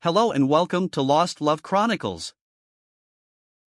Hello and welcome to Lost Love Chronicles.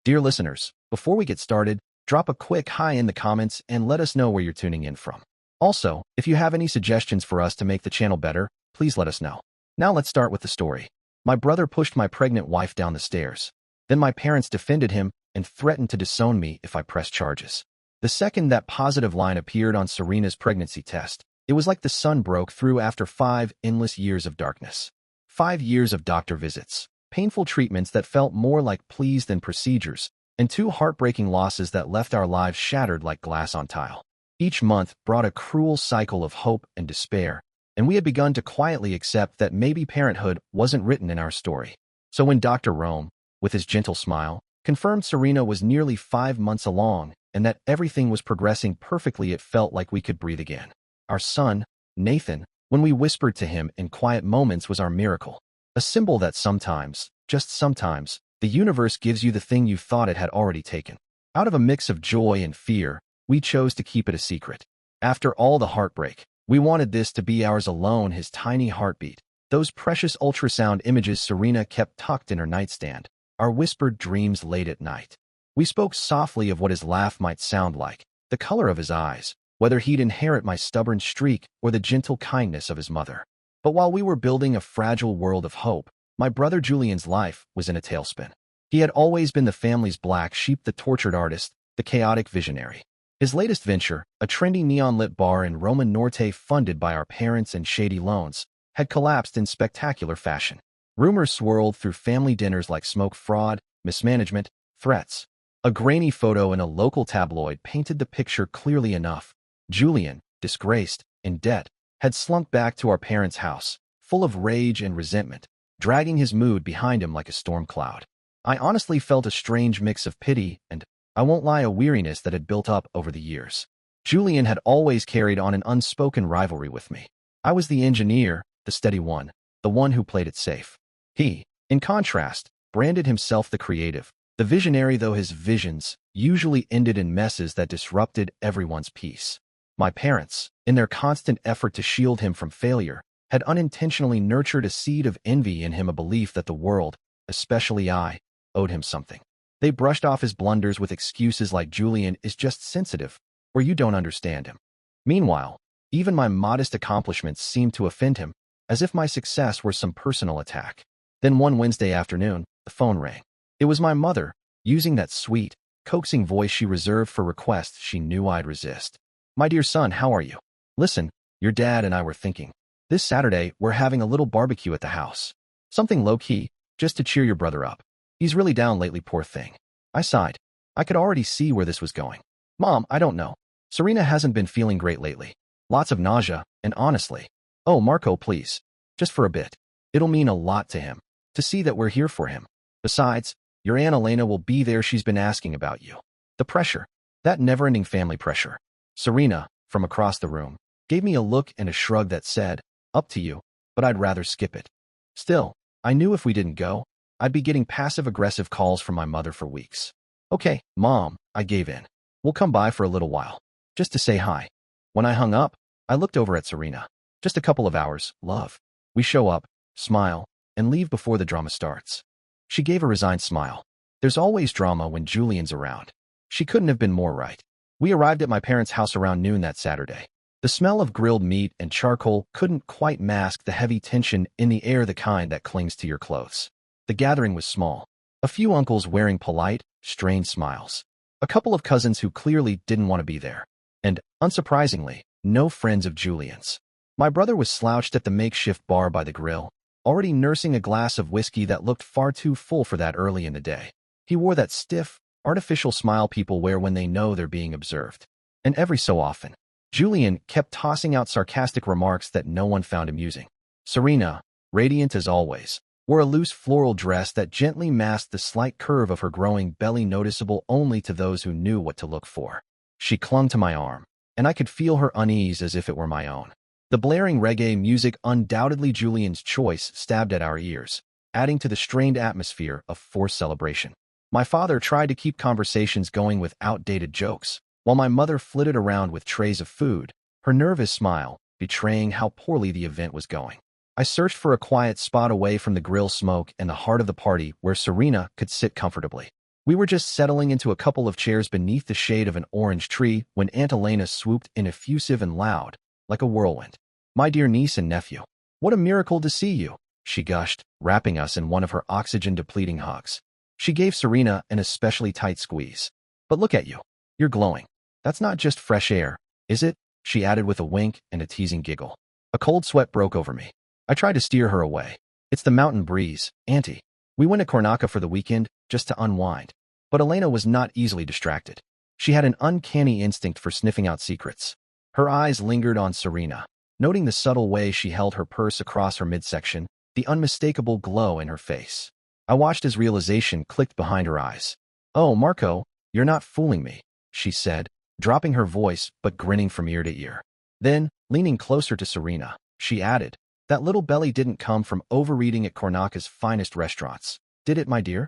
Dear listeners, before we get started, drop a quick hi in the comments and let us know where you're tuning in from. Also, if you have any suggestions for us to make the channel better, please let us know. Now let's start with the story. My brother pushed my pregnant wife down the stairs. Then my parents defended him and threatened to disown me if I pressed charges. The second that positive line appeared on Serena's pregnancy test, it was like the sun broke through after 5 endless years of darkness. 5 years of doctor visits, painful treatments that felt more like pleas than procedures, and 2 heartbreaking losses that left our lives shattered like glass on tile. Each month brought a cruel cycle of hope and despair, and we had begun to quietly accept that maybe parenthood wasn't written in our story. So when Dr. Rome, with his gentle smile, confirmed Serena was nearly 5 months along and that everything was progressing perfectly, it felt like we could breathe again. Our son, Nathan, when we whispered to him in quiet moments, was our miracle. A symbol that sometimes, just sometimes, the universe gives you the thing you thought it had already taken. Out of a mix of joy and fear, we chose to keep it a secret. After all the heartbreak, we wanted this to be ours alone, his tiny heartbeat, those precious ultrasound images Serena kept tucked in her nightstand, our whispered dreams late at night. We spoke softly of what his laugh might sound like, the color of his eyes, whether he'd inherit my stubborn streak or the gentle kindness of his mother. But while we were building a fragile world of hope, my brother Julian's life was in a tailspin. He had always been the family's black sheep, the tortured artist, the chaotic visionary. His latest venture, a trendy neon-lit bar in Roma Norte funded by our parents and shady loans, had collapsed in spectacular fashion. Rumors swirled through family dinners like smoke, fraud, mismanagement, threats. A grainy photo in a local tabloid painted the picture clearly enough. Julian, disgraced, in debt, had slunk back to our parents' house, full of rage and resentment, dragging his mood behind him like a storm cloud. I honestly felt a strange mix of pity and, I won't lie, a weariness that had built up over the years. Julian had always carried on an unspoken rivalry with me. I was the engineer, the steady one, the one who played it safe. He, in contrast, branded himself the creative, the visionary, though his visions usually ended in messes that disrupted everyone's peace. My parents, in their constant effort to shield him from failure, had unintentionally nurtured a seed of envy in him, a belief that the world, especially I, owed him something. They brushed off his blunders with excuses like Julian is just sensitive, or you don't understand him. Meanwhile, even my modest accomplishments seemed to offend him, as if my success were some personal attack. Then one Wednesday afternoon, the phone rang. It was my mother, using that sweet, coaxing voice she reserved for requests she knew I'd resist. "My dear son, how are you? Listen, your dad and I were thinking. This Saturday, we're having a little barbecue at the house. Something low-key, just to cheer your brother up. He's really down lately, poor thing." I sighed. I could already see where this was going. "Mom, I don't know. Serena hasn't been feeling great lately. Lots of nausea, and honestly." "Oh, Marco, please. Just for a bit. It'll mean a lot to him, to see that we're here for him. Besides, your Aunt Elena will be there. She's been asking about you." The pressure. That never-ending family pressure. Serena, from across the room, gave me a look and a shrug that said, "Up to you, but I'd rather skip it." Still, I knew if we didn't go, I'd be getting passive-aggressive calls from my mother for weeks. "Okay, Mom," I gave in. "We'll come by for a little while, just to say hi." When I hung up, I looked over at Serena. "Just a couple of hours, love. We show up, smile, and leave before the drama starts." She gave a resigned smile. There's always drama when Julian's around. She couldn't have been more right. We arrived at my parents' house around noon that Saturday. The smell of grilled meat and charcoal couldn't quite mask the heavy tension in the air, the kind that clings to your clothes. The gathering was small. A few uncles wearing polite, strained smiles. A couple of cousins who clearly didn't want to be there. And, unsurprisingly, no friends of Julian's. My brother was slouched at the makeshift bar by the grill, already nursing a glass of whiskey that looked far too full for that early in the day. He wore that stiff, artificial smile people wear when they know they're being observed. And every so often, Julian kept tossing out sarcastic remarks that no one found amusing. Serena, radiant as always, wore a loose floral dress that gently masked the slight curve of her growing belly, noticeable only to those who knew what to look for. She clung to my arm, and I could feel her unease as if it were my own. The blaring reggae music, undoubtedly Julian's choice, stabbed at our ears, adding to the strained atmosphere of forced celebration. My father tried to keep conversations going with outdated jokes, while my mother flitted around with trays of food, her nervous smile betraying how poorly the event was going. I searched for a quiet spot away from the grill smoke and the heart of the party where Serena could sit comfortably. We were just settling into a couple of chairs beneath the shade of an orange tree when Aunt Elena swooped in effusive and loud, like a whirlwind. "My dear niece and nephew, what a miracle to see you," she gushed, wrapping us in one of her oxygen-depleting hugs. She gave Serena an especially tight squeeze. "But look at you. You're glowing. That's not just fresh air, is it?" she added with a wink and a teasing giggle. A cold sweat broke over me. I tried to steer her away. "It's the mountain breeze, Auntie. We went to Cornaca for the weekend, just to unwind." But Elena was not easily distracted. She had an uncanny instinct for sniffing out secrets. Her eyes lingered on Serena, noting the subtle way she held her purse across her midsection, the unmistakable glow in her face. I watched as realization clicked behind her eyes. "Oh, Marco, you're not fooling me," she said, dropping her voice but grinning from ear to ear. Then, leaning closer to Serena, she added, "That little belly didn't come from overeating at Cornaca's finest restaurants, did it, my dear?"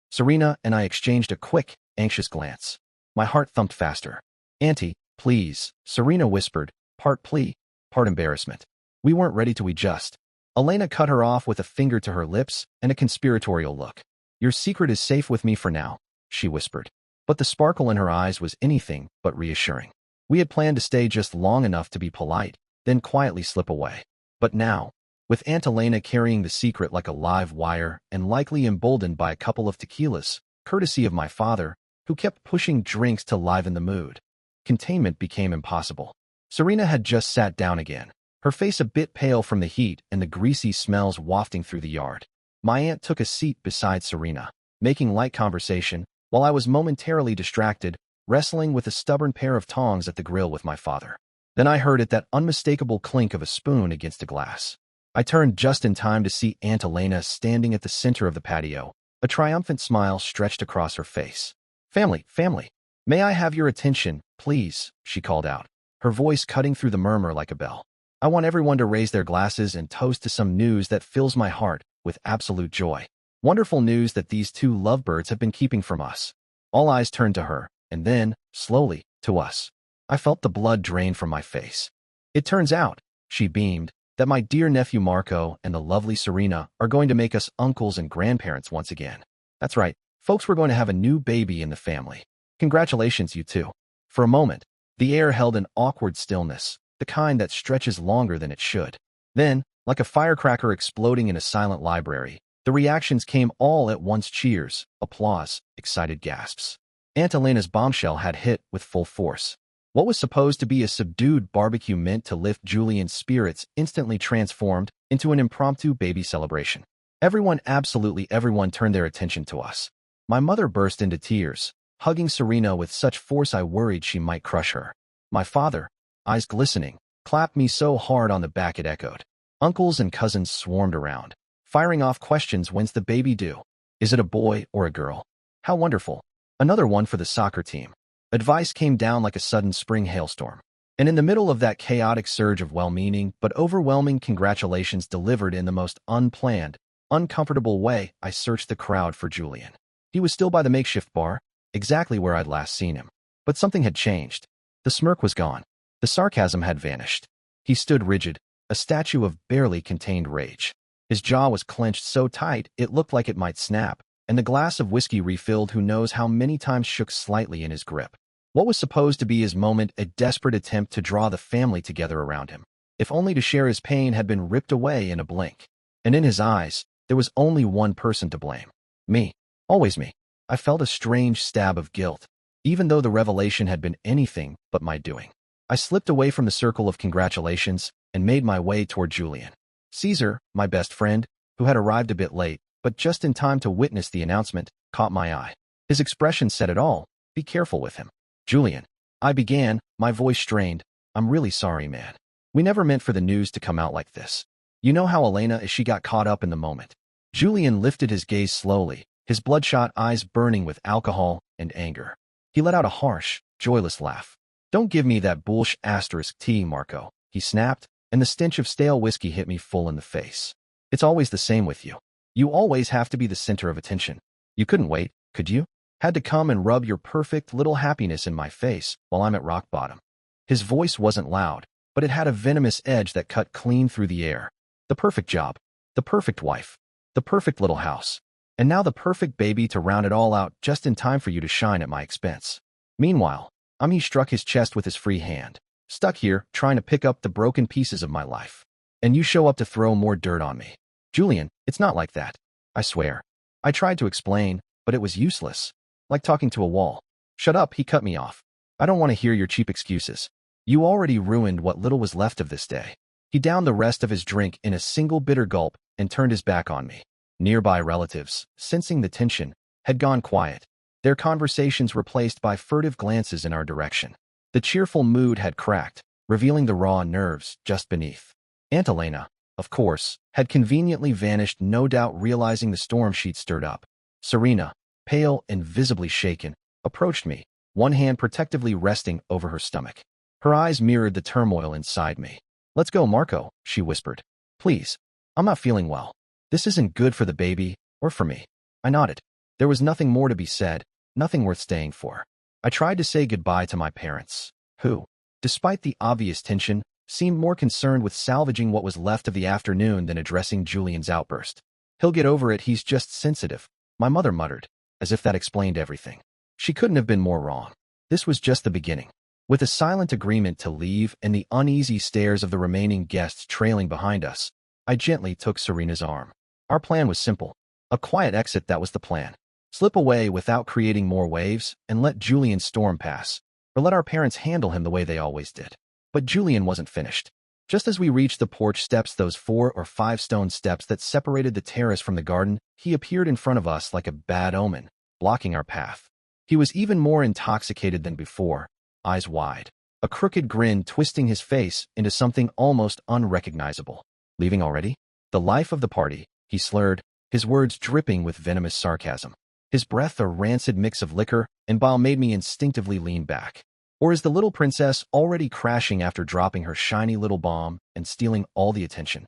Serena and I exchanged a quick, anxious glance. My heart thumped faster. "Auntie, please," Serena whispered, part plea, part embarrassment. We weren't ready to adjust. Elena cut her off with a finger to her lips and a conspiratorial look. "Your secret is safe with me for now," she whispered. But the sparkle in her eyes was anything but reassuring. We had planned to stay just long enough to be polite, then quietly slip away. But now, with Aunt Elena carrying the secret like a live wire and likely emboldened by a couple of tequilas, courtesy of my father, who kept pushing drinks to liven the mood, containment became impossible. Serena had just sat down again, her face a bit pale from the heat and the greasy smells wafting through the yard. My aunt took a seat beside Serena, making light conversation, while I was momentarily distracted, wrestling with a stubborn pair of tongs at the grill with my father. Then I heard that unmistakable clink of a spoon against a glass. I turned just in time to see Aunt Elena standing at the center of the patio, a triumphant smile stretched across her face. "Family, family, may I have your attention, please?" she called out, her voice cutting through the murmur like a bell. "I want everyone to raise their glasses and toast to some news that fills my heart with absolute joy. Wonderful news that these two lovebirds have been keeping from us." All eyes turned to her, and then, slowly, to us. I felt the blood drain from my face. "It turns out," she beamed, "that my dear nephew Marco and the lovely Serena are going to make us uncles and grandparents once again. That's right, folks, we're going to have a new baby in the family. Congratulations, you two." For a moment, the air held an awkward stillness, the kind that stretches longer than it should. Then, like a firecracker exploding in a silent library, the reactions came all at once: cheers, applause, excited gasps. Aunt Elena's bombshell had hit with full force. What was supposed to be a subdued barbecue meant to lift Julian's spirits instantly transformed into an impromptu baby celebration. Everyone, absolutely everyone, turned their attention to us. My mother burst into tears, hugging Serena with such force I worried she might crush her. My father, eyes glistening, clapped me so hard on the back it echoed. Uncles and cousins swarmed around, firing off questions: when's the baby due? Is it a boy or a girl? How wonderful. Another one for the soccer team. Advice came down like a sudden spring hailstorm. And in the middle of that chaotic surge of well-meaning but overwhelming congratulations delivered in the most unplanned, uncomfortable way, I searched the crowd for Julian. He was still by the makeshift bar, exactly where I'd last seen him. But something had changed. The smirk was gone. The sarcasm had vanished. He stood rigid, a statue of barely contained rage. His jaw was clenched so tight it looked like it might snap, and the glass of whiskey refilled who knows how many times shook slightly in his grip. What was supposed to be his moment, a desperate attempt to draw the family together around him, if only to share his pain, had been ripped away in a blink. And in his eyes, there was only one person to blame. Me. Always me. I felt a strange stab of guilt, even though the revelation had been anything but my doing. I slipped away from the circle of congratulations and made my way toward Julian. Caesar, my best friend, who had arrived a bit late, but just in time to witness the announcement, caught my eye. His expression said it all. Be careful with him. "Julian," I began, my voice strained, "I'm really sorry, man. We never meant for the news to come out like this. You know how Elena is, she got caught up in the moment." Julian lifted his gaze slowly, his bloodshot eyes burning with alcohol and anger. He let out a harsh, joyless laugh. "Don't give me that bullsh asterisk tea, Marco," he snapped, and the stench of stale whiskey hit me full in the face. "It's always the same with you. You always have to be the center of attention. You couldn't wait, could you? Had to come and rub your perfect little happiness in my face while I'm at rock bottom." His voice wasn't loud, but it had a venomous edge that cut clean through the air. The perfect job, the perfect wife, the perfect little house, and now the perfect baby to round it all out just in time for you to shine at my expense. Meanwhile, he struck his chest with his free hand, stuck here trying to pick up the broken pieces of my life. And you show up to throw more dirt on me. Julian, it's not like that. I swear. I tried to explain, but it was useless. Like talking to a wall. Shut up, he cut me off. I don't want to hear your cheap excuses. You already ruined what little was left of this day. He downed the rest of his drink in a single bitter gulp and turned his back on me. Nearby relatives, sensing the tension, had gone quiet, their conversations replaced by furtive glances in our direction. The cheerful mood had cracked, revealing the raw nerves just beneath. Aunt Elena, of course, had conveniently vanished, no doubt realizing the storm she'd stirred up. Serena, pale and visibly shaken, approached me, one hand protectively resting over her stomach. Her eyes mirrored the turmoil inside me. "Let's go, Marco," she whispered. "Please. I'm not feeling well. This isn't good for the baby, or for me." I nodded. There was nothing more to be said, nothing worth staying for. I tried to say goodbye to my parents, who, despite the obvious tension, seemed more concerned with salvaging what was left of the afternoon than addressing Julian's outburst. "He'll get over it, he's just sensitive," my mother muttered, as if that explained everything. She couldn't have been more wrong. This was just the beginning. With a silent agreement to leave and the uneasy stares of the remaining guests trailing behind us, I gently took Serena's arm. Our plan was simple. A quiet exit, that was the plan. Slip away without creating more waves and let Julian's storm pass, or let our parents handle him the way they always did. But Julian wasn't finished. Just as we reached the porch steps, those 4 or 5 stone steps that separated the terrace from the garden, he appeared in front of us like a bad omen, blocking our path. He was even more intoxicated than before, eyes wide, a crooked grin twisting his face into something almost unrecognizable. "Leaving already?" "The life of the party," he slurred, his words dripping with venomous sarcasm. His breath a rancid mix of liquor and bile made me instinctively lean back. Or is the little princess already crashing after dropping her shiny little bomb and stealing all the attention?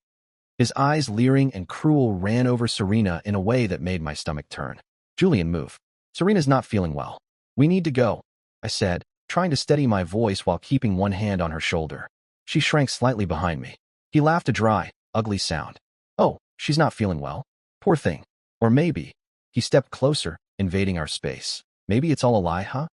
His eyes, leering and cruel, ran over Serena in a way that made my stomach turn. "Julian, move. Serena's not feeling well. We need to go," I said, trying to steady my voice while keeping one hand on her shoulder. She shrank slightly behind me. He laughed a dry, ugly sound. "Oh, she's not feeling well? Poor thing. Or maybe..." He stepped closer, invading our space. "Maybe it's all a lie, huh?"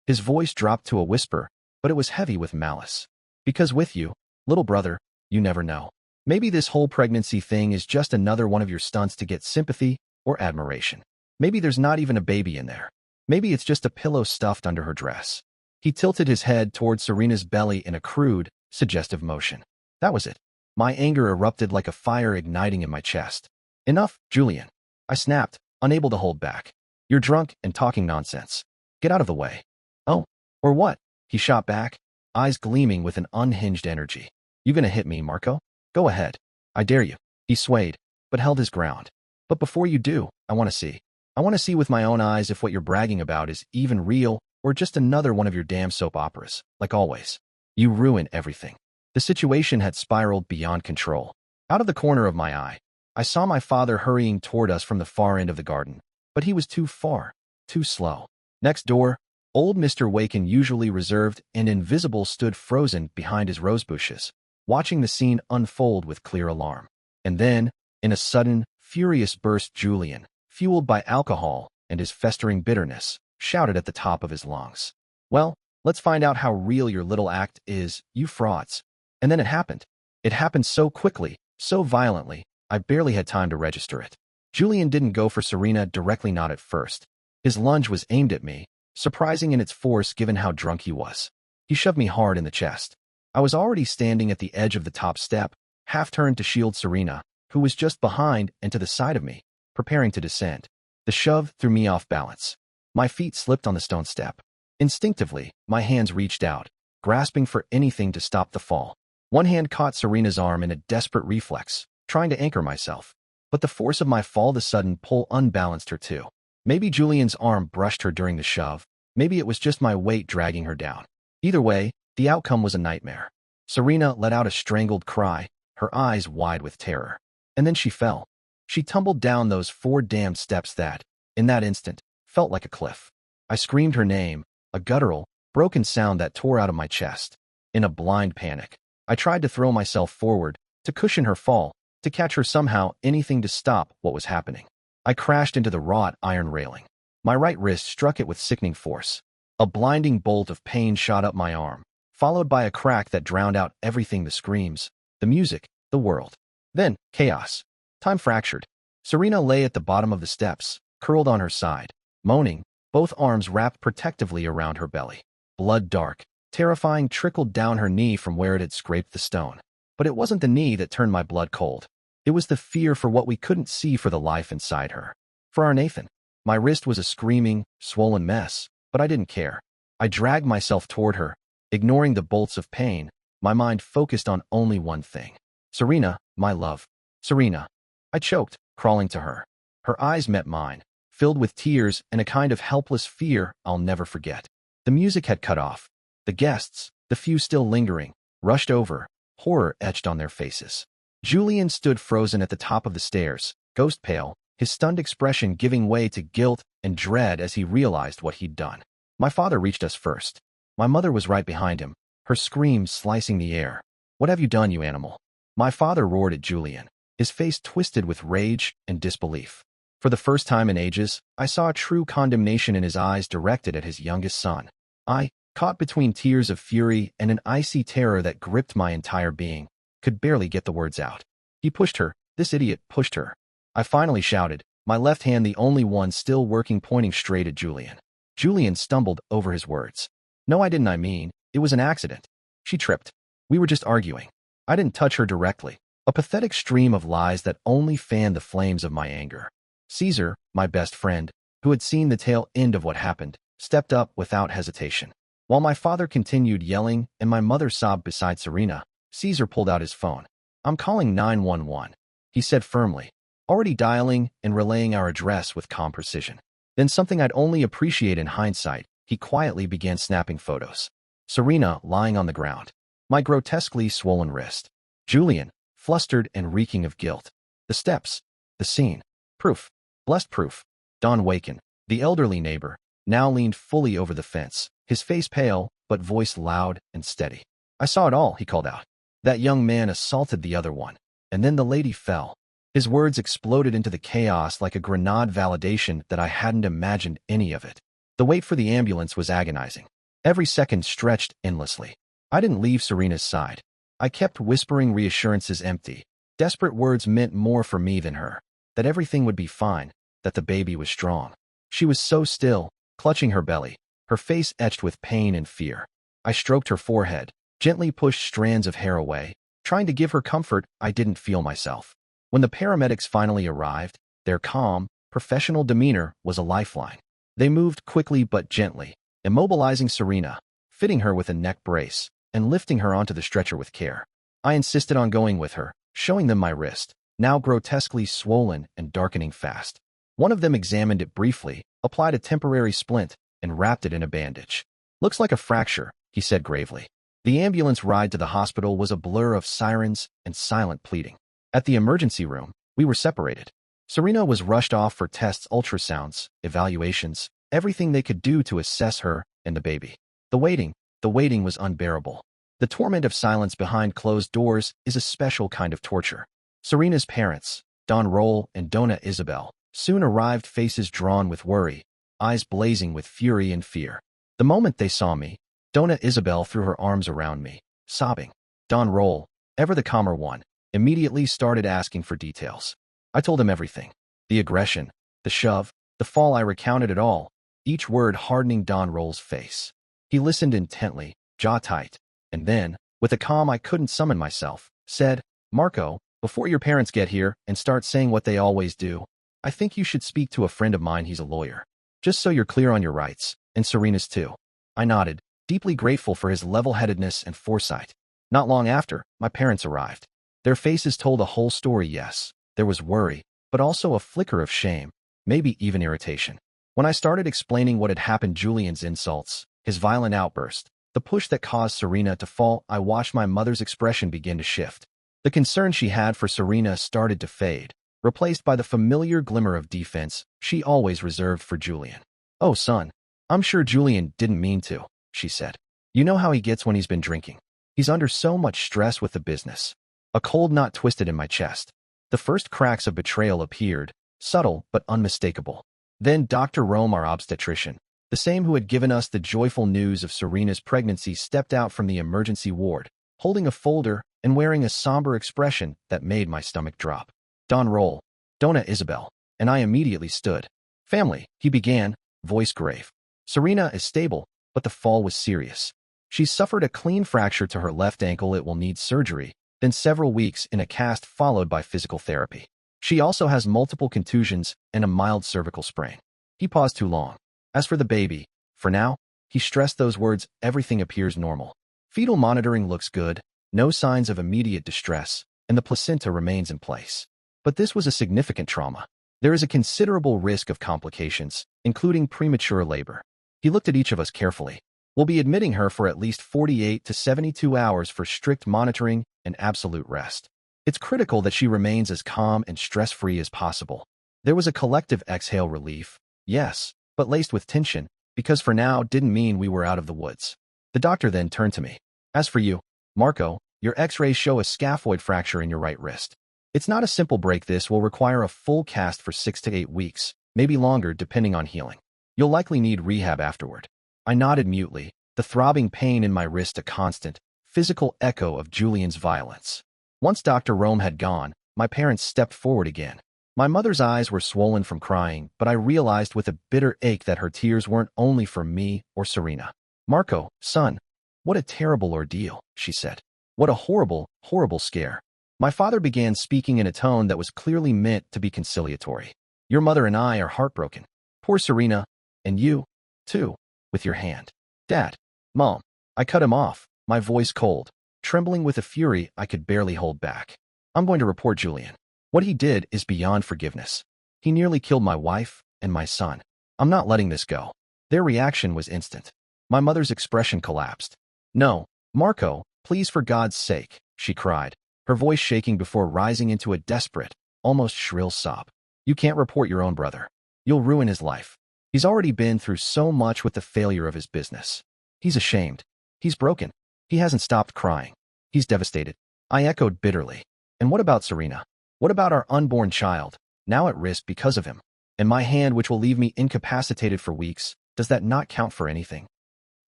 His voice dropped to a whisper, but it was heavy with malice. "Because with you, little brother, you never know. Maybe this whole pregnancy thing is just another one of your stunts to get sympathy or admiration. Maybe there's not even a baby in there. Maybe it's just a pillow stuffed under her dress." He tilted his head toward Serena's belly in a crude, suggestive motion. That was it. My anger erupted like a fire igniting in my chest. "Enough, Julian," I snapped, unable to hold back. "You're drunk and talking nonsense. Get out of the way." "Oh, or what?" he shot back, eyes gleaming with an unhinged energy. "You gonna hit me, Marco? Go ahead. I dare you." He swayed, but held his ground. "But before you do, I want to see. I want to see with my own eyes if what you're bragging about is even real or just another one of your damn soap operas, like always. You ruin everything." The situation had spiraled beyond control. Out of the corner of my eye, I saw my father hurrying toward us from the far end of the garden, but he was too far, too slow. Next door, old Mr. Waken, usually reserved and invisible, stood frozen behind his rose bushes, watching the scene unfold with clear alarm. And then, in a sudden, furious burst, Julian, fueled by alcohol and his festering bitterness, shouted at the top of his lungs, "Well, let's find out how real your little act is, you frauds." And then it happened. It happened so quickly, so violently, I barely had time to register it. Julian didn't go for Serena directly, not at first. His lunge was aimed at me, surprising in its force given how drunk he was. He shoved me hard in the chest. I was already standing at the edge of the top step, half-turned to shield Serena, who was just behind and to the side of me, preparing to descend. The shove threw me off balance. My feet slipped on the stone step. Instinctively, my hands reached out, grasping for anything to stop the fall. One hand caught Serena's arm in a desperate reflex, trying to anchor myself. But the force of my fall, the sudden pull, unbalanced her too. Maybe Julian's arm brushed her during the shove. Maybe it was just my weight dragging her down. Either way, the outcome was a nightmare. Serena let out a strangled cry, her eyes wide with terror. And then she fell. She tumbled down those 4 damned steps that, in that instant, felt like a cliff. I screamed her name, a guttural, broken sound that tore out of my chest. In a blind panic, I tried to throw myself forward, to cushion her fall, to catch her somehow, anything to stop what was happening. I crashed into the wrought iron railing. My right wrist struck it with sickening force. A blinding bolt of pain shot up my arm, followed by a crack that drowned out everything: the screams, the music, the world. Then, chaos. Time fractured. Serena lay at the bottom of the steps, curled on her side, moaning, both arms wrapped protectively around her belly. Blood, dark, terrifying, trickled down her knee from where it had scraped the stone. But it wasn't the knee that turned my blood cold. It was the fear for what we couldn't see, for the life inside her. For our Nathan. My wrist was a screaming, swollen mess, but I didn't care. I dragged myself toward her, ignoring the bolts of pain, my mind focused on only one thing. Serena, my love. Serena. I choked, crawling to her. Her eyes met mine, filled with tears and a kind of helpless fear I'll never forget. The music had cut off. The guests, the few still lingering, rushed over, horror etched on their faces. Julian stood frozen at the top of the stairs, ghost pale, his stunned expression giving way to guilt and dread as he realized what he'd done. My father reached us first. My mother was right behind him, her screams slicing the air. "What have you done, you animal?" My father roared at Julian, his face twisted with rage and disbelief. For the first time in ages, I saw a true condemnation in his eyes directed at his youngest son. I, caught between tears of fury and an icy terror that gripped my entire being, could barely get the words out. "He pushed her. This idiot pushed her." I finally shouted, my left hand the only one still working, pointing straight at Julian. Julian stumbled over his words. "No, I didn't. It was an accident. She tripped. We were just arguing. I didn't touch her directly." A pathetic stream of lies that only fanned the flames of my anger. Caesar, my best friend, who had seen the tail end of what happened, stepped up without hesitation. While my father continued yelling and my mother sobbed beside Serena, Caesar pulled out his phone. "I'm calling 911, he said firmly, already dialing and relaying our address with calm precision. Then, something I'd only appreciate in hindsight, he quietly began snapping photos. Serena lying on the ground, my grotesquely swollen wrist. Julian, flustered and reeking of guilt. The steps, the scene. Proof. Blessed proof. Don Waken, the elderly neighbor, now leaned fully over the fence, his face pale, but voice loud and steady. "I saw it all," he called out. "That young man assaulted the other one, and then the lady fell." His words exploded into the chaos like a grenade, validation that I hadn't imagined any of it. The wait for the ambulance was agonizing. Every second stretched endlessly. I didn't leave Serena's side. I kept whispering reassurances, empty, desperate words meant more for me than her. That everything would be fine, that the baby was strong. She was so still, clutching her belly, her face etched with pain and fear. I stroked her forehead, gently pushed strands of hair away, trying to give her comfort I didn't feel myself. When the paramedics finally arrived, their calm, professional demeanor was a lifeline. They moved quickly but gently, immobilizing Serena, fitting her with a neck brace, and lifting her onto the stretcher with care. I insisted on going with her, showing them my wrist, now grotesquely swollen and darkening fast. One of them examined it briefly, applied a temporary splint, and wrapped it in a bandage. "Looks like a fracture," he said gravely. The ambulance ride to the hospital was a blur of sirens and silent pleading. At the emergency room, we were separated. Serena was rushed off for tests, ultrasounds, evaluations, everything they could do to assess her and the baby. The waiting was unbearable. The torment of silence behind closed doors is a special kind of torture. Serena's parents, Don Roll and Donna Isabel, soon arrived, faces drawn with worry, eyes blazing with fury and fear. The moment they saw me, Donna Isabel threw her arms around me, sobbing. Don Roll, ever the calmer one, immediately started asking for details. I told him everything. The aggression, the shove, the fall. I recounted it all, each word hardening Don Roll's face. He listened intently, jaw tight, and then, with a calm I couldn't summon myself, said, "Marco, before your parents get here and start saying what they always do, I think you should speak to a friend of mine. He's a lawyer. Just so you're clear on your rights, and Serena's too." I nodded, deeply grateful for his level-headedness and foresight. Not long after, my parents arrived. Their faces told a whole story. Yes, there was worry, but also a flicker of shame, maybe even irritation. When I started explaining what had happened, Julian's insults, his violent outburst, the push that caused Serena to fall, I watched my mother's expression begin to shift. The concern she had for Serena started to fade, replaced by the familiar glimmer of defense she always reserved for Julian. "Oh, son, I'm sure Julian didn't mean to," she said. "You know how he gets when he's been drinking. He's under so much stress with the business." A cold knot twisted in my chest. The first cracks of betrayal appeared, subtle but unmistakable. Then Dr. Rome, our obstetrician, the same who had given us the joyful news of Serena's pregnancy, stepped out from the emergency ward, holding a folder and wearing a somber expression that made my stomach drop. Don Roll, Donna Isabel, and I immediately stood. Family, he began, voice grave. Serena is stable, but the fall was serious. She's suffered a clean fracture to her left ankle. It will need surgery, then several weeks in a cast followed by physical therapy. She also has multiple contusions and a mild cervical sprain. He paused too long. As for the baby, for now, he stressed those words, everything appears normal. Fetal monitoring looks good, no signs of immediate distress, and the placenta remains in place. But this was a significant trauma. There is a considerable risk of complications, including premature labor. He looked at each of us carefully. We'll be admitting her for at least 48 to 72 hours for strict monitoring and absolute rest. It's critical that she remains as calm and stress-free as possible. There was a collective exhale, relief, yes, but laced with tension, because for now didn't mean we were out of the woods. The doctor then turned to me. As for you, Marco, your x-rays show a scaphoid fracture in your right wrist. It's not a simple break. This will require a full cast for 6 to 8 weeks, maybe longer depending on healing. You'll likely need rehab afterward. I nodded mutely, the throbbing pain in my wrist a constant, physical echo of Julian's violence. Once Dr. Rome had gone, my parents stepped forward again. My mother's eyes were swollen from crying, but I realized with a bitter ache that her tears weren't only for me or Serena. Marco, son, what a terrible ordeal, she said. What a horrible, horrible scare. My father began speaking in a tone that was clearly meant to be conciliatory. Your mother and I are heartbroken. Poor Serena, and you, too, with your hand. Dad, Mom, I cut him off, my voice cold, trembling with a fury I could barely hold back. I'm going to report Julian. What he did is beyond forgiveness. He nearly killed my wife and my son. I'm not letting this go. Their reaction was instant. My mother's expression collapsed. No, Marco, please, for God's sake, she cried, her voice shaking before rising into a desperate, almost shrill sob. You can't report your own brother. You'll ruin his life. He's already been through so much with the failure of his business. He's ashamed. He's broken. He hasn't stopped crying. He's devastated. I echoed bitterly. And what about Serena? What about our unborn child, now at risk because of him? And my hand, which will leave me incapacitated for weeks, does that not count for anything?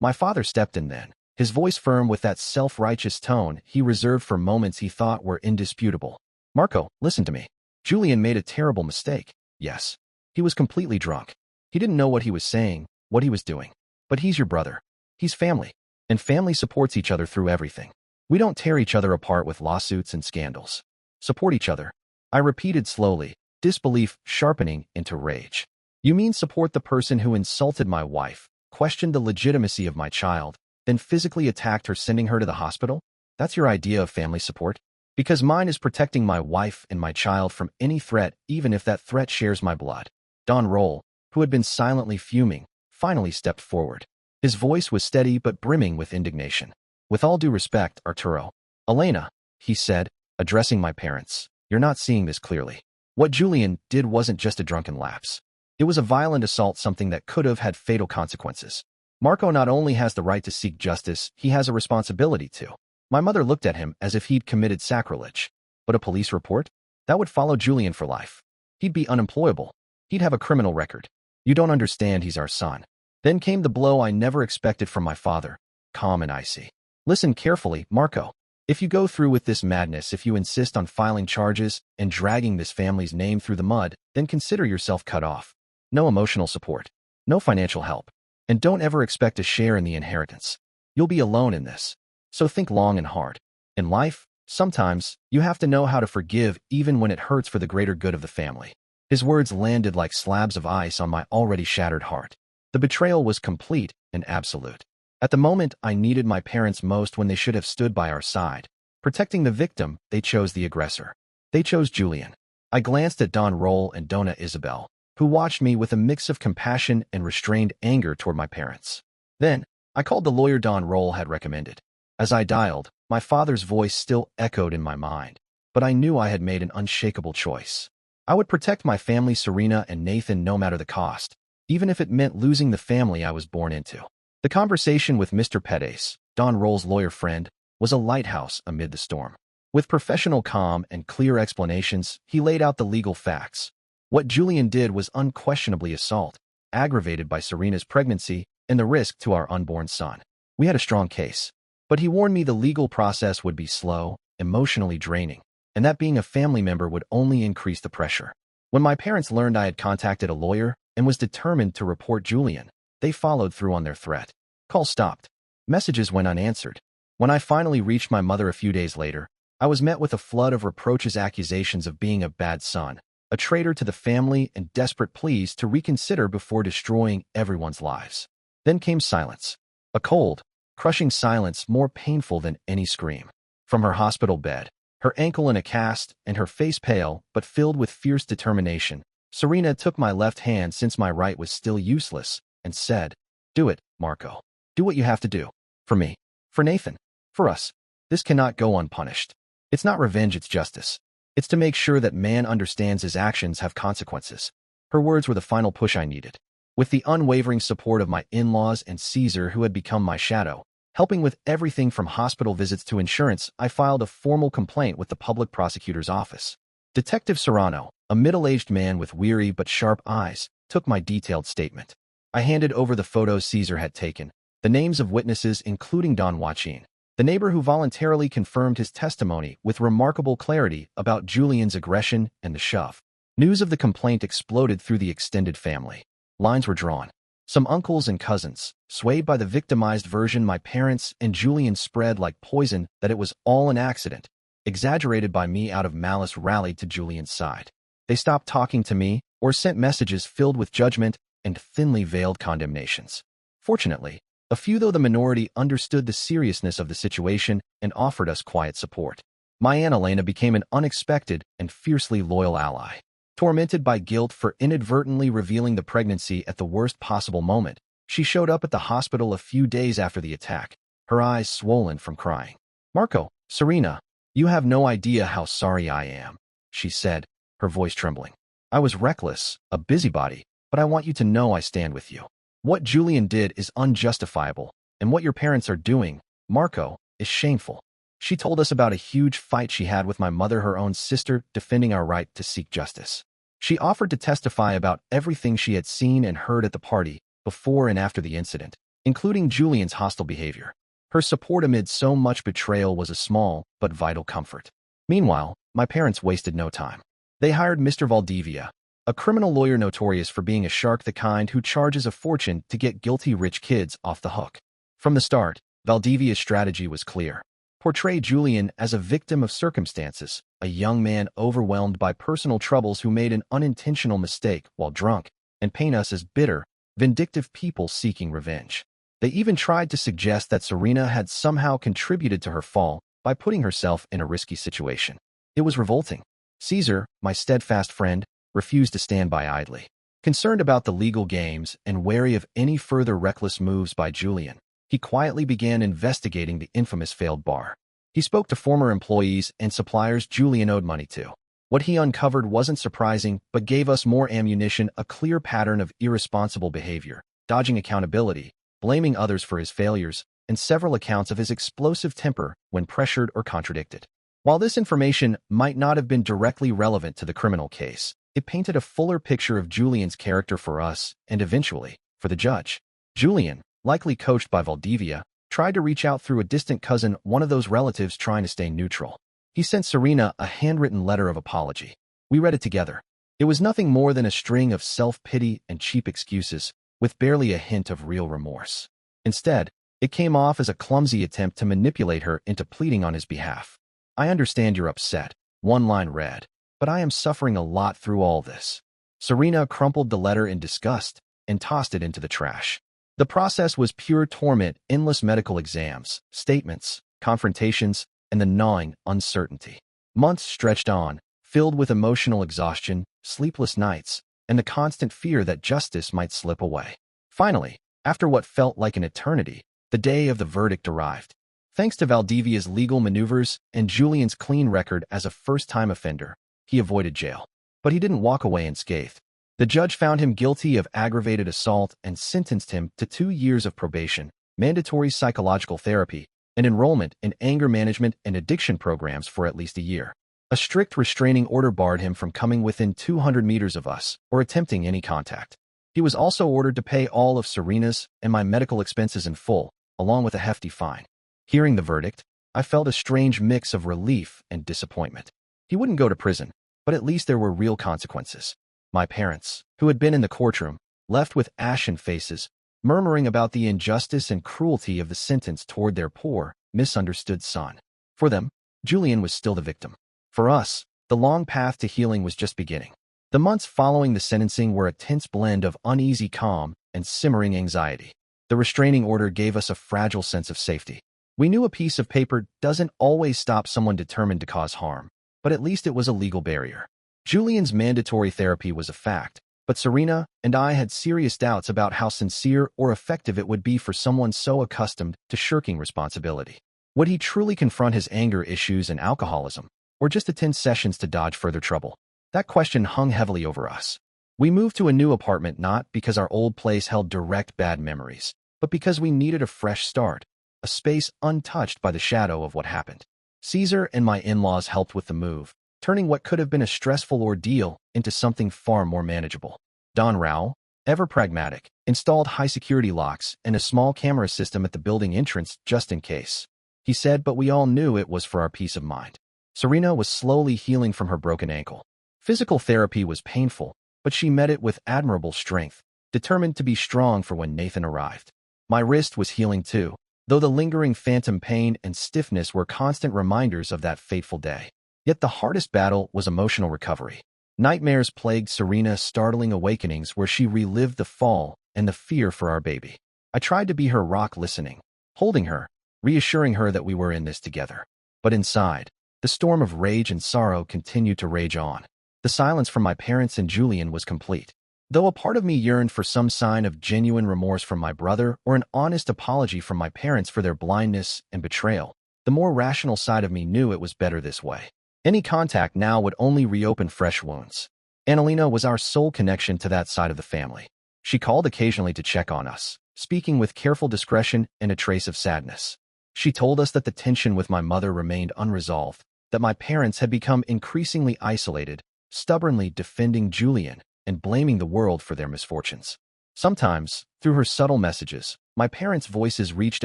My father stepped in then, his voice firm with that self-righteous tone he reserved for moments he thought were indisputable. Marco, listen to me. Julian made a terrible mistake. Yes. He was completely drunk. He didn't know what he was saying, what he was doing. But he's your brother. He's family. And family supports each other through everything. We don't tear each other apart with lawsuits and scandals. Support each other. I repeated slowly, disbelief sharpening into rage. You mean support the person who insulted my wife, questioned the legitimacy of my child, then physically attacked her, sending her to the hospital? That's your idea of family support? Because mine is protecting my wife and my child from any threat, even if that threat shares my blood. Don Roll, who had been silently fuming, finally stepped forward. His voice was steady but brimming with indignation. With all due respect, Arturo. Elena, he said, addressing my parents, you're not seeing this clearly. What Julian did wasn't just a drunken lapse. It was a violent assault, something that could have had fatal consequences. Marco not only has the right to seek justice, he has a responsibility to. My mother looked at him as if he'd committed sacrilege. But a police report? That would follow Julian for life. He'd be unemployable. He'd have a criminal record. You don't understand, he's our son. Then came the blow I never expected from my father, calm and icy. Listen carefully, Marco. If you go through with this madness, if you insist on filing charges and dragging this family's name through the mud, then consider yourself cut off. No emotional support. No financial help. And don't ever expect a share in the inheritance. You'll be alone in this. So think long and hard. In life, sometimes, you have to know how to forgive even when it hurts for the greater good of the family. His words landed like slabs of ice on my already shattered heart. The betrayal was complete and absolute. At the moment I needed my parents most, when they should have stood by our side. Protecting the victim, they chose the aggressor. They chose Julian. I glanced at Don Roll and Donna Isabel, who watched me with a mix of compassion and restrained anger toward my parents. Then, I called the lawyer Don Roll had recommended. As I dialed, my father's voice still echoed in my mind, but I knew I had made an unshakable choice. I would protect my family, Serena and Nathan, no matter the cost, even if it meant losing the family I was born into. The conversation with Mr. Pettis, Don Roll's lawyer friend, was a lighthouse amid the storm. With professional calm and clear explanations, he laid out the legal facts. What Julian did was unquestionably assault, aggravated by Serena's pregnancy and the risk to our unborn son. We had a strong case, but he warned me the legal process would be slow, emotionally draining, and that being a family member would only increase the pressure. When my parents learned I had contacted a lawyer and was determined to report Julian, they followed through on their threat. Calls stopped. Messages went unanswered. When I finally reached my mother a few days later, I was met with a flood of reproaches, accusations of being a bad son, a traitor to the family, and desperate pleas to reconsider before destroying everyone's lives. Then came silence. A cold, crushing silence more painful than any scream. From her hospital bed, her ankle in a cast and her face pale but filled with fierce determination, Serena took my left hand, since my right was still useless, and said, "Do it, Marco. Do what you have to do. For me. For Nathan. For us. This cannot go unpunished. It's not revenge, it's justice. It's to make sure that man understands his actions have consequences." Her words were the final push I needed. With the unwavering support of my in-laws and Caesar, who had become my shadow, helping with everything from hospital visits to insurance, I filed a formal complaint with the public prosecutor's office. Detective Serrano, a middle-aged man with weary but sharp eyes, took my detailed statement. I handed over the photos Caesar had taken, the names of witnesses including Don Joaquin, the neighbor who voluntarily confirmed his testimony with remarkable clarity about Julian's aggression and the shove. News of the complaint exploded through the extended family. Lines were drawn. Some uncles and cousins, swayed by the victimized version my parents and Julian spread like poison that it was all an accident, exaggerated by me out of malice, rallied to Julian's side. They stopped talking to me or sent messages filled with judgment and thinly veiled condemnations. Fortunately, a few, though the minority, understood the seriousness of the situation and offered us quiet support. My Aunt Elena became an unexpected and fiercely loyal ally. Tormented by guilt for inadvertently revealing the pregnancy at the worst possible moment, she showed up at the hospital a few days after the attack, her eyes swollen from crying. "Marco, Serena, you have no idea how sorry I am," she said, her voice trembling. "I was reckless, a busybody, but I want you to know I stand with you. What Julian did is unjustifiable, and what your parents are doing, Marco, is shameful." She told us about a huge fight she had with my mother, her own sister, defending our right to seek justice. She offered to testify about everything she had seen and heard at the party, before and after the incident, including Julian's hostile behavior. Her support amid so much betrayal was a small but vital comfort. Meanwhile, my parents wasted no time. They hired Mr. Valdivia, a criminal lawyer notorious for being a shark, the kind who charges a fortune to get guilty rich kids off the hook. From the start, Valdivia's strategy was clear. Portray Julian as a victim of circumstances, a young man overwhelmed by personal troubles who made an unintentional mistake while drunk, and paint us as bitter, vindictive people seeking revenge. They even tried to suggest that Serena had somehow contributed to her fall by putting herself in a risky situation. It was revolting. Caesar, my steadfast friend, refused to stand by idly. Concerned about the legal games and wary of any further reckless moves by Julian, he quietly began investigating the infamous failed bar. He spoke to former employees and suppliers Julian owed money to. What he uncovered wasn't surprising, but gave us more ammunition: a clear pattern of irresponsible behavior, dodging accountability, blaming others for his failures, and several accounts of his explosive temper when pressured or contradicted. While this information might not have been directly relevant to the criminal case, it painted a fuller picture of Julian's character for us and eventually for the judge. Julian, likely coached by Valdivia, tried to reach out through a distant cousin, one of those relatives trying to stay neutral. He sent Serena a handwritten letter of apology. We read it together. It was nothing more than a string of self-pity and cheap excuses, with barely a hint of real remorse. Instead, it came off as a clumsy attempt to manipulate her into pleading on his behalf. "I understand you're upset," one line read, "but I am suffering a lot through all this." Serena crumpled the letter in disgust and tossed it into the trash. The process was pure torment: endless medical exams, statements, confrontations, and the gnawing uncertainty. Months stretched on, filled with emotional exhaustion, sleepless nights, and the constant fear that justice might slip away. Finally, after what felt like an eternity, the day of the verdict arrived. Thanks to Valdivia's legal maneuvers and Julian's clean record as a first-time offender, he avoided jail. But he didn't walk away unscathed. The judge found him guilty of aggravated assault and sentenced him to 2 years of probation, mandatory psychological therapy, and enrollment in anger management and addiction programs for at least a year. A strict restraining order barred him from coming within 200 meters of us or attempting any contact. He was also ordered to pay all of Serena's and my medical expenses in full, along with a hefty fine. Hearing the verdict, I felt a strange mix of relief and disappointment. He wouldn't go to prison, but at least there were real consequences. My parents, who had been in the courtroom, left with ashen faces, murmuring about the injustice and cruelty of the sentence toward their poor, misunderstood son. For them, Julian was still the victim. For us, the long path to healing was just beginning. The months following the sentencing were a tense blend of uneasy calm and simmering anxiety. The restraining order gave us a fragile sense of safety. We knew a piece of paper doesn't always stop someone determined to cause harm, but at least it was a legal barrier. Julian's mandatory therapy was a fact, but Serena and I had serious doubts about how sincere or effective it would be for someone so accustomed to shirking responsibility. Would he truly confront his anger issues and alcoholism, or just attend sessions to dodge further trouble? That question hung heavily over us. We moved to a new apartment not because our old place held direct bad memories, but because we needed a fresh start, a space untouched by the shadow of what happened. Caesar and my in-laws helped with the move, turning what could have been a stressful ordeal into something far more manageable. Don Rao, ever pragmatic, installed high-security locks and a small camera system at the building entrance just in case. He said, but we all knew it was for our peace of mind. Serena was slowly healing from her broken ankle. Physical therapy was painful, but she met it with admirable strength, determined to be strong for when Nathan arrived. My wrist was healing too, though the lingering phantom pain and stiffness were constant reminders of that fateful day. Yet the hardest battle was emotional recovery. Nightmares plagued Serena's startling awakenings where she relived the fall and the fear for our baby. I tried to be her rock, listening, holding her, reassuring her that we were in this together. But inside, the storm of rage and sorrow continued to rage on. The silence from my parents and Julian was complete. Though a part of me yearned for some sign of genuine remorse from my brother or an honest apology from my parents for their blindness and betrayal, the more rational side of me knew it was better this way. Any contact now would only reopen fresh wounds. Annalena was our sole connection to that side of the family. She called occasionally to check on us, speaking with careful discretion and a trace of sadness. She told us that the tension with my mother remained unresolved, that my parents had become increasingly isolated, stubbornly defending Julian and blaming the world for their misfortunes. Sometimes, through her subtle messages, my parents' voices reached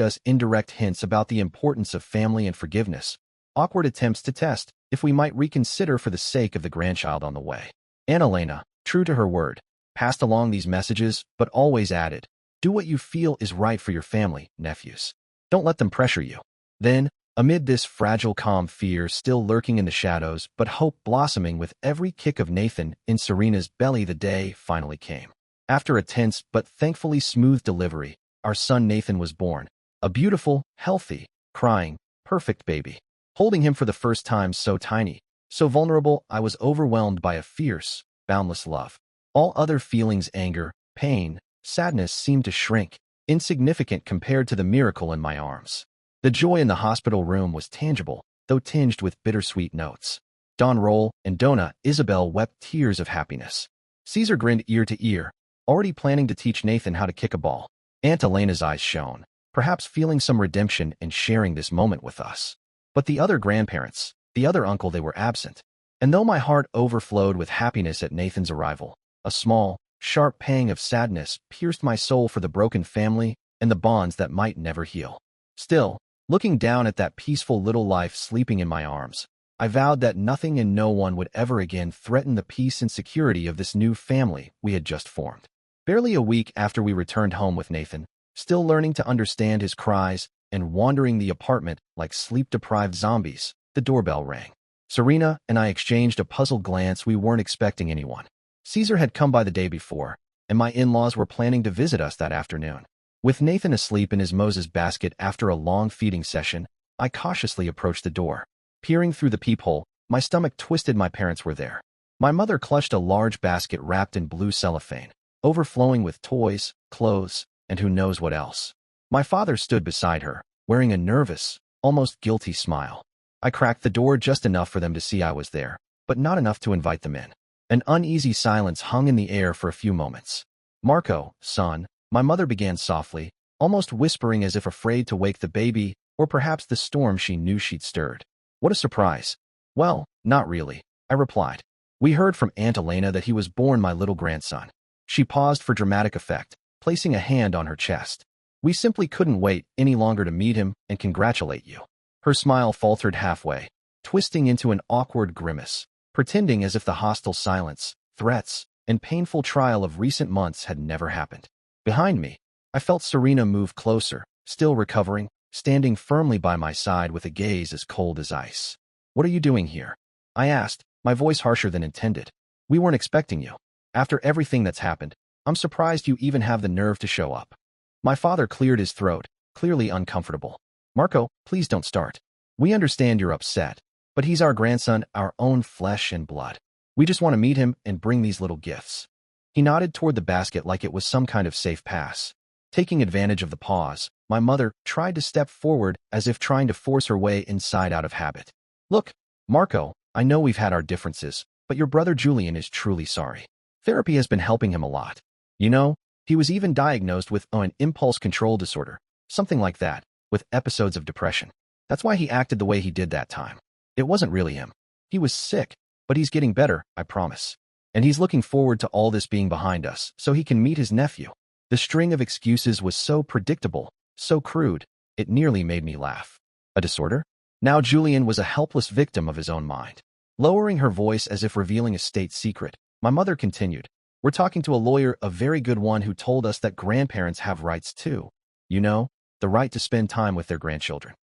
us indirect hints about the importance of family and forgiveness, awkward attempts to test if we might reconsider for the sake of the grandchild on the way. Annalena, true to her word, passed along these messages, but always added, "Do what you feel is right for your family, nephews. Don't let them pressure you." Then, amid this fragile calm, fear still lurking in the shadows, but hope blossoming with every kick of Nathan in Serena's belly, the day finally came. After a tense but thankfully smooth delivery, our son Nathan was born, a beautiful, healthy, crying, perfect baby. Holding him for the first time, so tiny, so vulnerable, I was overwhelmed by a fierce, boundless love. All other feelings, anger, pain, sadness, seemed to shrink, insignificant compared to the miracle in my arms. The joy in the hospital room was tangible, though tinged with bittersweet notes. Don Roll and Donna Isabel wept tears of happiness. Caesar grinned ear to ear, already planning to teach Nathan how to kick a ball. Aunt Elena's eyes shone, perhaps feeling some redemption in sharing this moment with us. But the other grandparents, the other uncle, they were absent. And though my heart overflowed with happiness at Nathan's arrival, a small, sharp pang of sadness pierced my soul for the broken family and the bonds that might never heal. Still, looking down at that peaceful little life sleeping in my arms, I vowed that nothing and no one would ever again threaten the peace and security of this new family we had just formed. Barely a week after we returned home with Nathan, still learning to understand his cries and wandering the apartment like sleep-deprived zombies, the doorbell rang. Serena and I exchanged a puzzled glance. We weren't expecting anyone. Caesar had come by the day before, and my in-laws were planning to visit us that afternoon. With Nathan asleep in his Moses basket after a long feeding session, I cautiously approached the door. Peering through the peephole, my stomach twisted. My parents were there. My mother clutched a large basket wrapped in blue cellophane, overflowing with toys, clothes, and who knows what else. My father stood beside her, wearing a nervous, almost guilty smile. I cracked the door just enough for them to see I was there, but not enough to invite them in. An uneasy silence hung in the air for a few moments. "Marco, son," my mother began softly, almost whispering as if afraid to wake the baby, Or perhaps the storm she knew she'd stirred. What a surprise. Well, not really, I replied. We heard from Aunt Elena that he was born my little grandson. She paused for dramatic effect, placing a hand on her chest. We simply couldn't wait any longer to meet him and congratulate you. Her smile faltered halfway, twisting into an awkward grimace, pretending as if the hostile silence, threats, and painful trial of recent months had never happened. Behind me, I felt Serena move closer, still recovering, standing firmly by my side with a gaze as cold as ice. What are you doing here? I asked, my voice harsher than intended. We weren't expecting you. After everything that's happened, I'm surprised you even have the nerve to show up. My father cleared his throat, clearly uncomfortable. Marco, please don't start. We understand you're upset, but he's our grandson, our own flesh and blood. We just want to meet him and bring these little gifts. He nodded toward the basket like it was some kind of safe pass. Taking advantage of the pause, my mother tried to step forward as if trying to force her way inside out of habit. Look, Marco, I know we've had our differences, but your brother Julian is truly sorry. Therapy has been helping him a lot. You know, he was even diagnosed with an impulse control disorder, something like that, with episodes of depression. That's why he acted the way he did that time. It wasn't really him. He was sick, but he's getting better, I promise. And he's looking forward to all this being behind us so he can meet his nephew. The string of excuses was so predictable, so crude, it nearly made me laugh. A disorder? Now Julian was a helpless victim of his own mind. Lowering her voice as if revealing a state secret, my mother continued, we're talking to a lawyer, a very good one, who told us that grandparents have rights too. You know, the right to spend time with their grandchildren.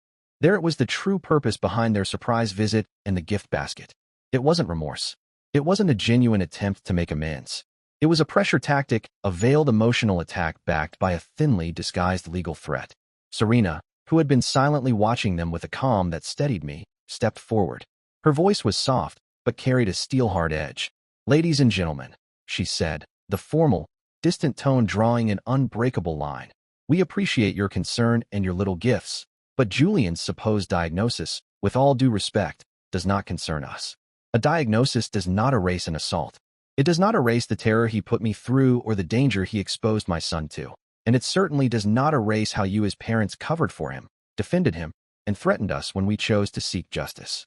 There it was, the true purpose behind their surprise visit and the gift basket. It wasn't remorse. It wasn't a genuine attempt to make amends. It was a pressure tactic, a veiled emotional attack backed by a thinly disguised legal threat. Serena, who had been silently watching them with a calm that steadied me, stepped forward. Her voice was soft, but carried a steel-hard edge. Ladies and gentlemen, she said, the formal, distant tone drawing an unbreakable line. We appreciate your concern and your little gifts, but Julian's supposed diagnosis, with all due respect, does not concern us. A diagnosis does not erase an assault. It does not erase the terror he put me through or the danger he exposed my son to. And it certainly does not erase how you as parents covered for him, defended him, and threatened us when we chose to seek justice.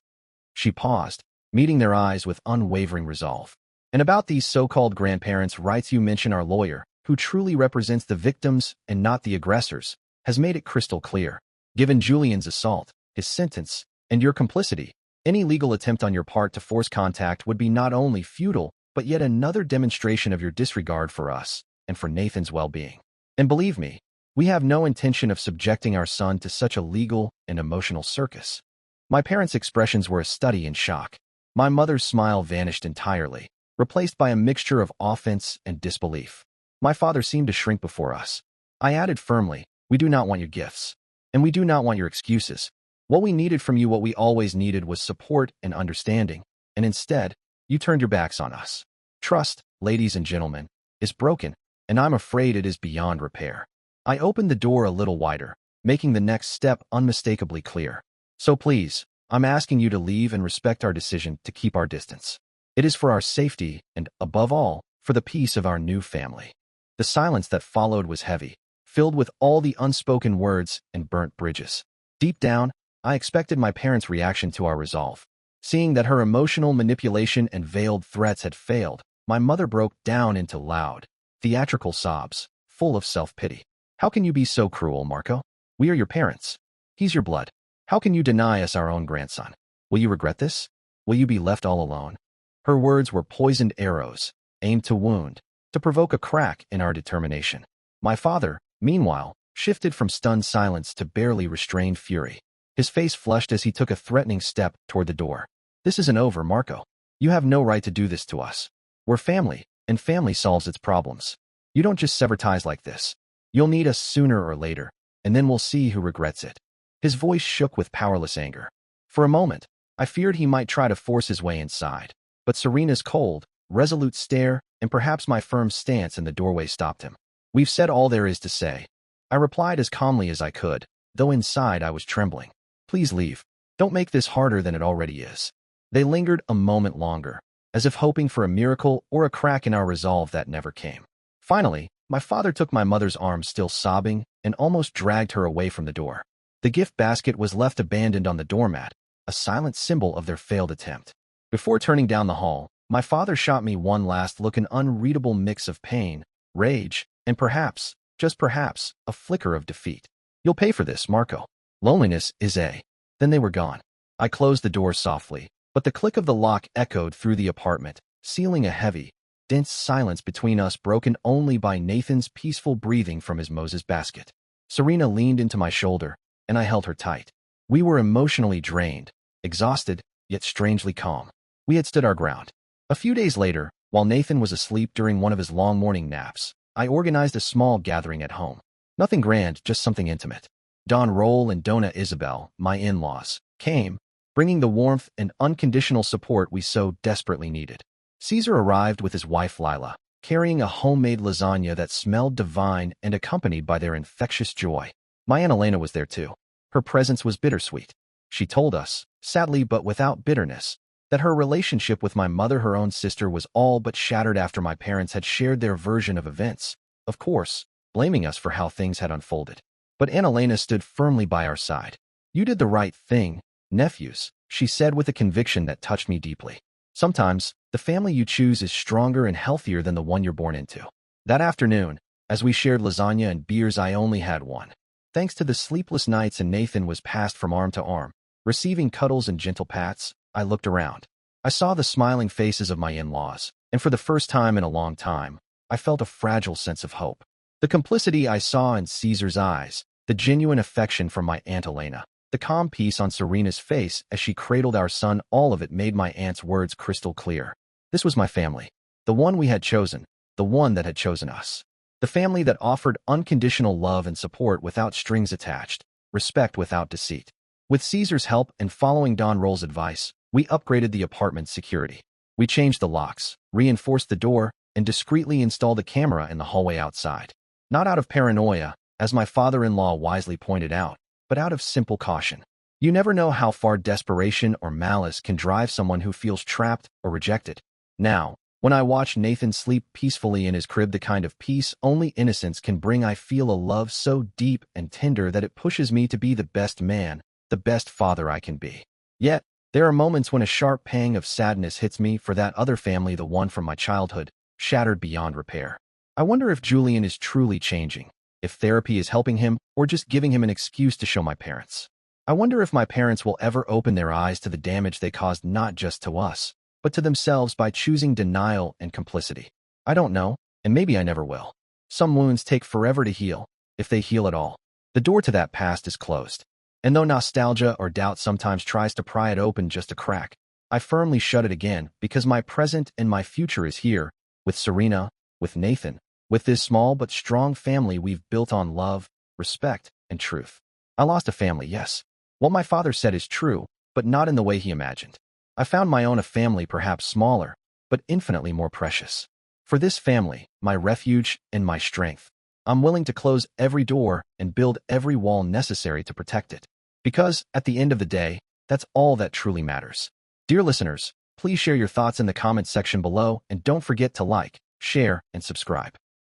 She paused, meeting their eyes with unwavering resolve. And about these so-called grandparents' rights, you mention our lawyer, who truly represents the victims and not the aggressors, has made it crystal clear. Given Julian's assault, his sentence, and your complicity, any legal attempt on your part to force contact would be not only futile, but yet another demonstration of your disregard for us and for Nathan's well-being. And believe me, we have no intention of subjecting our son to such a legal and emotional circus. My parents' expressions were a study in shock. My mother's smile vanished entirely, replaced by a mixture of offense and disbelief. My father seemed to shrink before us. I added firmly, we do not want your gifts. And we do not want your excuses. What we needed from you, what we always needed, was support and understanding. And instead, you turned your backs on us. Trust, ladies and gentlemen, is broken, and I'm afraid it is beyond repair. I opened the door a little wider, making the next step unmistakably clear. So please, I'm asking you to leave and respect our decision to keep our distance. It is for our safety and, above all, for the peace of our new family. The silence that followed was heavy, filled with all the unspoken words and burnt bridges. Deep down, I expected my parents' reaction to our resolve. Seeing that her emotional manipulation and veiled threats had failed, my mother broke down into loud, theatrical sobs, full of self-pity. How can you be so cruel, Marco? We are your parents. He's your blood. How can you deny us our own grandson? Will you regret this? Will you be left all alone? Her words were poisoned arrows, aimed to wound, to provoke a crack in our determination. My father, meanwhile, shifted from stunned silence to barely restrained fury. His face flushed as he took a threatening step toward the door. This isn't over, Marco. You have no right to do this to us. We're family, and family solves its problems. You don't just sever ties like this. You'll need us sooner or later, and then we'll see who regrets it. His voice shook with powerless anger. For a moment, I feared he might try to force his way inside, but Serena's cold, resolute stare and perhaps my firm stance in the doorway stopped him. We've said all there is to say. I replied as calmly as I could, though inside I was trembling. Please leave. Don't make this harder than it already is. They lingered a moment longer, as if hoping for a miracle or a crack in our resolve that never came. Finally, my father took my mother's arm, still sobbing, and almost dragged her away from the door. The gift basket was left abandoned on the doormat, a silent symbol of their failed attempt. Before turning down the hall, my father shot me one last look, an unreadable mix of pain, rage, and perhaps, just perhaps, a flicker of defeat. "You'll pay for this, Marco. Loneliness is a..." Then they were gone. I closed the door softly, but the click of the lock echoed through the apartment, sealing a heavy, dense silence between us, broken only by Nathan's peaceful breathing from his Moses basket. Serena leaned into my shoulder, and I held her tight. We were emotionally drained, exhausted, yet strangely calm. We had stood our ground. A few days later, while Nathan was asleep during one of his long morning naps, I organized a small gathering at home. Nothing grand, just something intimate. Don Roll and Dona Isabel, my in-laws, came, bringing the warmth and unconditional support we so desperately needed. Caesar arrived with his wife Lila, carrying a homemade lasagna that smelled divine and accompanied by their infectious joy. My Aunt Elena was there too. Her presence was bittersweet. She told us, sadly but without bitterness, that her relationship with my mother, her own sister, was all but shattered after my parents had shared their version of events, of course, blaming us for how things had unfolded. But Aunt Elena stood firmly by our side. "You did the right thing, nephews," she said with a conviction that touched me deeply. "Sometimes, the family you choose is stronger and healthier than the one you're born into." That afternoon, as we shared lasagna and beers, I only had one. Thanks to the sleepless nights and Nathan was passed from arm to arm, receiving cuddles and gentle pats, I looked around. I saw the smiling faces of my in-laws, and for the first time in a long time, I felt a fragile sense of hope. The complicity I saw in Caesar's eyes, the genuine affection from my Aunt Elena, the calm peace on Serena's face as she cradled our son, all of it made my aunt's words crystal clear. This was my family, the one we had chosen, the one that had chosen us. The family that offered unconditional love and support without strings attached, respect without deceit. With Caesar's help and following Don Roll's advice, we upgraded the apartment's security. We changed the locks, reinforced the door, and discreetly installed a camera in the hallway outside. Not out of paranoia, as my father-in-law wisely pointed out, but out of simple caution. You never know how far desperation or malice can drive someone who feels trapped or rejected. Now, when I watch Nathan sleep peacefully in his crib, the kind of peace only innocence can bring, I feel a love so deep and tender that it pushes me to be the best man, the best father I can be. Yet, there are moments when a sharp pang of sadness hits me for that other family, the one from my childhood, shattered beyond repair. I wonder if Julian is truly changing, if therapy is helping him, or just giving him an excuse to show my parents. I wonder if my parents will ever open their eyes to the damage they caused not just to us, but to themselves by choosing denial and complicity. I don't know, and maybe I never will. Some wounds take forever to heal, if they heal at all. The door to that past is closed. And though nostalgia or doubt sometimes tries to pry it open just a crack, I firmly shut it again because my present and my future is here, with Serena, with Nathan, with this small but strong family we've built on love, respect, and truth. I lost a family, yes. What my father said is true, but not in the way he imagined. I found my own, a family perhaps smaller, but infinitely more precious. For this family, my refuge and my strength, I'm willing to close every door and build every wall necessary to protect it. Because, at the end of the day, that's all that truly matters. Dear listeners, please share your thoughts in the comments section below and don't forget to like, share, and subscribe.